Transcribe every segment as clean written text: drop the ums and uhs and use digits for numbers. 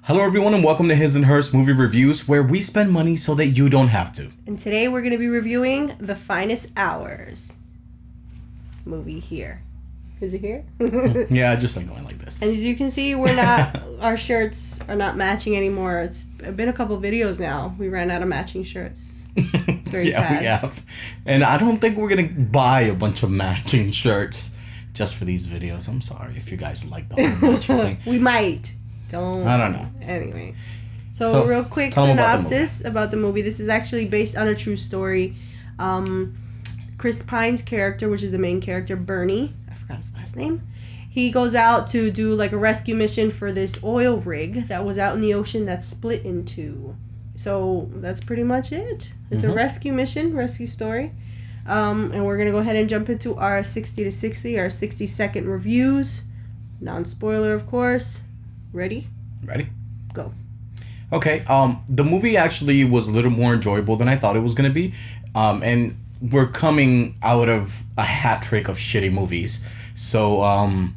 Hello everyone and welcome to His and Hers Movie Reviews, where we spend money so that you don't have to. And today we're going to be reviewing The Finest Hours movie here. Is it here? Yeah, just like going like this. And as you can see, we're not, our shirts are not matching anymore. It's been a couple videos now. We ran out of matching shirts. It's very sad. We have. And I don't think we're going to buy a bunch of matching shirts just for these videos. I'm sorry if you guys like the whole matching thing. We might. I don't know. Anyway. So real quick synopsis about the movie. This is actually based on a true story. Chris Pine's character, which is the main character, Bernie, I forgot his last name. He goes out to do like a rescue mission for this oil rig that was out in the ocean that split in two. So that's pretty much it. It's a rescue mission, rescue story. And we're going to go ahead and jump into our 60 to 60, our 60-second reviews. Non-spoiler, of course. Ready? Ready? Go. Okay. The movie actually was a little more enjoyable than I thought it was going to be. And we're coming out of a hat trick of shitty movies. So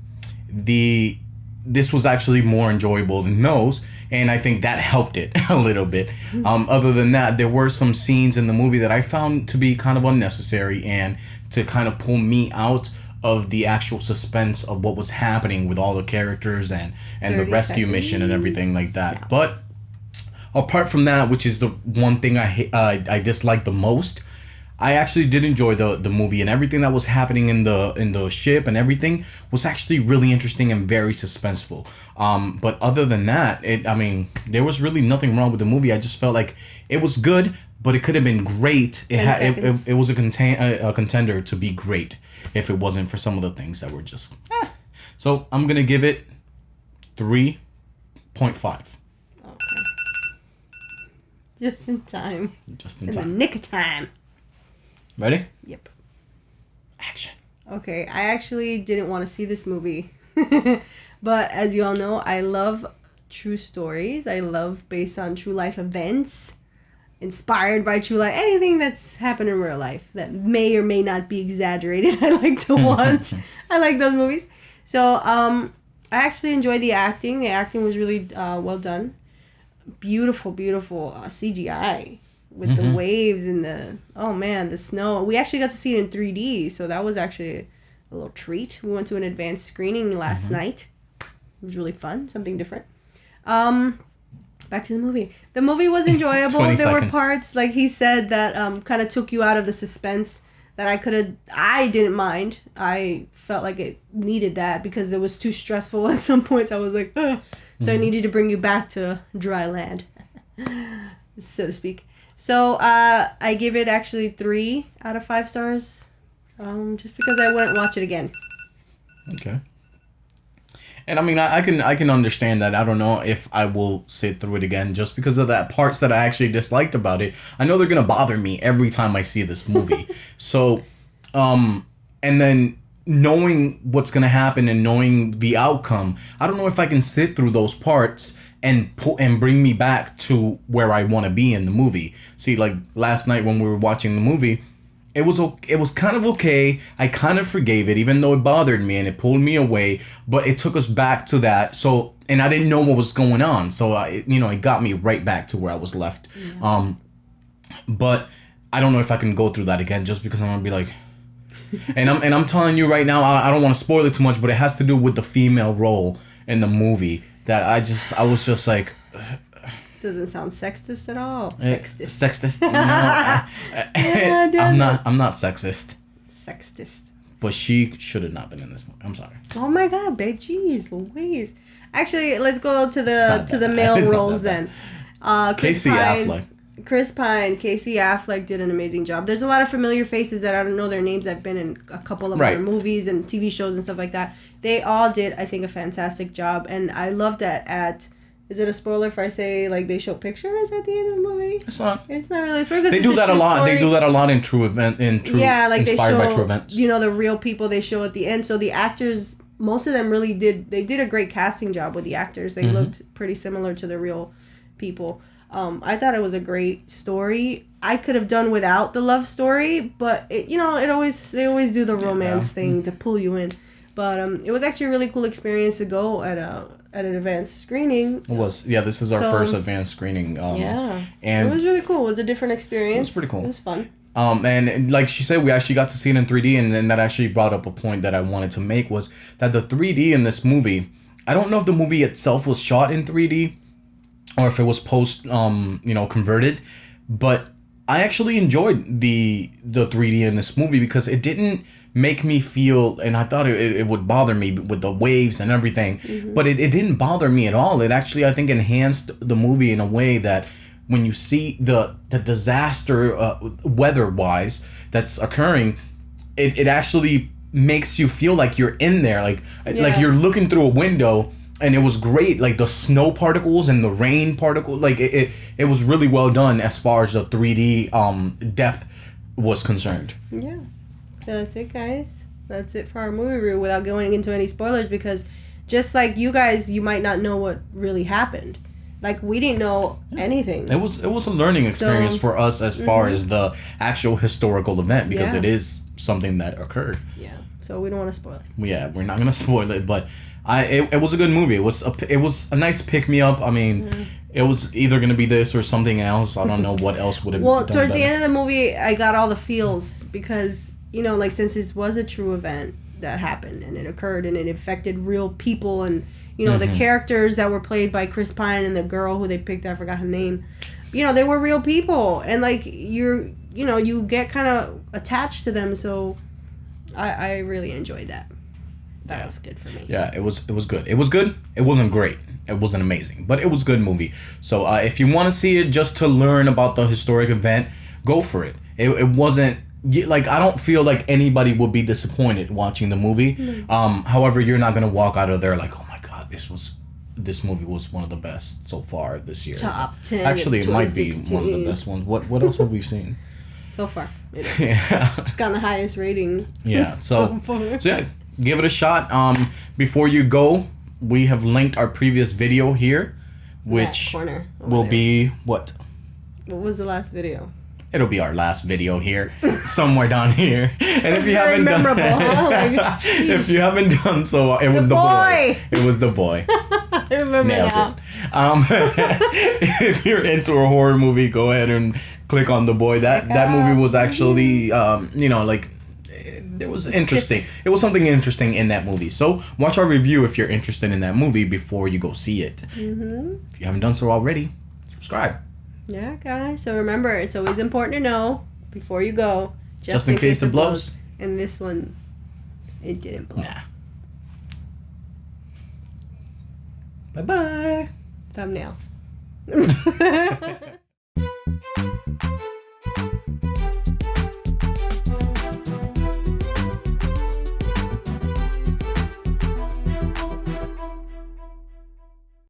this was actually more enjoyable than those. And I think that helped it a little bit. Other than that, there were some scenes in the movie that I found to be kind of unnecessary and to kind of pull me out of the actual suspense of what was happening with all the characters and the rescue mission and everything like that. Yeah. But apart from that, which is the one thing I disliked the most, I actually did enjoy the movie, and everything that was happening in the ship and everything was actually really interesting and very suspenseful. But other than that, there was really nothing wrong with the movie. I just felt like it was good, but it could have been great. It was a contender to be great if it wasn't for some of the things that were just. So I'm gonna give it 3.5. Okay. Just in time. Just in in time. The nick of time. Ready? Yep. Action. Okay, I actually didn't want to see this movie. But as you all know, I love true stories. I love based on true life events. Inspired by true life. Anything that's happened in real life that may or may not be exaggerated. I like to watch. I like those movies. So, I actually enjoyed the acting. The acting was really well done. Beautiful, beautiful CGI. With the waves and the snow. We actually got to see it in 3D, so that was actually a little treat. We went to an advanced screening last night. It was really fun, something different. Back to the movie. The movie was enjoyable. There were parts, like he said, that kind of took you out of the suspense that I didn't mind. I felt like it needed that because it was too stressful at some points. I was like, ugh. So I needed to bring you back to dry land, so to speak. So, I give it actually 3 out of 5 stars, just because I wouldn't watch it again. Okay. And I mean, I can understand that. I don't know if I will sit through it again just because of that parts that I actually disliked about it. I know they're going to bother me every time I see this movie. So, and then knowing what's going to happen and knowing the outcome, I don't know if I can sit through those parts and bring me back to where I want to be in the movie. See, like last night when we were watching the movie, it was kind of okay. I kind of forgave it, even though it bothered me and it pulled me away. But it took us back to that. So, and I didn't know what was going on. So, it got me right back to where I was left. Yeah. But I don't know if I can go through that again, just because I'm gonna be like, and I'm telling you right now, I don't want to spoil it too much, but it has to do with the female role in the movie. That I was just like... Doesn't sound sexist at all. Sexist? No. I'm not sexist. Sexist. But she should have not been in this movie. I'm sorry. Oh my god, babe. Jeez Louise. Actually, let's go to the male roles then. Casey Affleck. Chris Pine, Casey Affleck did an amazing job. There's a lot of familiar faces that I don't know their names. I've been in a couple of other movies and TV shows and stuff like that. They all did, I think, a fantastic job. And I love that is it a spoiler if I say, like, they show pictures at the end of the movie? It's not. It's not really a spoiler. They do that a lot. They do that a lot in true event, inspired by true events. You know, the real people they show at the end. So the actors, most of them they did a great casting job with the actors. They looked pretty similar to the real people. I thought it was a great story. I could have done without the love story, but they always do the romance thing to pull you in. But it was actually a really cool experience to go at an advanced screening. It was. This is our first advanced screening. And it was really cool. It was a different experience. It was pretty cool. It was fun. And like she said, we actually got to see it in 3D, and then that actually brought up a point that I wanted to make, was that the 3D in this movie, I don't know if the movie itself was shot in 3D or if it was post converted, but I actually enjoyed the 3D in this movie because it didn't make me feel, and I thought it would bother me with the waves and everything, but it didn't bother me at all. It actually, I think, enhanced the movie in a way that when you see the disaster weather-wise that's occurring, it actually makes you feel like you're in there, like you're looking through a window. And it was great, like the snow particles and the rain particles, like it was really well done as far as the 3D depth was concerned. Yeah, that's it, guys. That's it for our movie review without going into any spoilers, because just like you guys, you might not know what really happened. Like, we didn't know anything. It was a learning experience for us as far as the actual historical event, because it is something that occurred. Yeah, so we don't want to spoil it. Yeah, we're not gonna spoil it, but it was a good movie. It was a nice pick me up. I mean, it was either gonna be this or something else. I don't know what else would have. Well, towards the end of the movie, I got all the feels because like, since this was a true event that happened and it occurred and it affected real people, and the characters that were played by Chris Pine and the girl who they picked, I forgot her name. They were real people, and like you get kind of attached to them. So I really enjoyed that. That was good for me. Yeah, it was good. It was good. It wasn't great. It wasn't amazing, but it was a good movie. So if you want to see it just to learn about the historic event, go for it. It wasn't like, I don't feel like anybody would be disappointed watching the movie. However, you're not gonna walk out of there like, oh my god, this movie was one of the best so far this year. Top 10. Actually, it might be one of the best ones. What else have we seen? So far, it's gotten the highest rating. Yeah. So yeah, give it a shot. Before you go, we have linked our previous video here, which corner will be what? What was the last video? It'll be our last video here, somewhere down here. And if you haven't done, huh? If you haven't done so, it was the boy. It was the boy. I remember Nailed now. It. If you're into a horror movie, go ahead and click on the boy. That movie was actually, it was interesting. It was something interesting in that movie. So watch our review if you're interested in that movie before you go see it. If you haven't done so already, subscribe. Yeah, guys. So remember, it's always important to know before you go, just in case it blows. And this one, it didn't blow. Nah. Bye-bye. Thumbnail.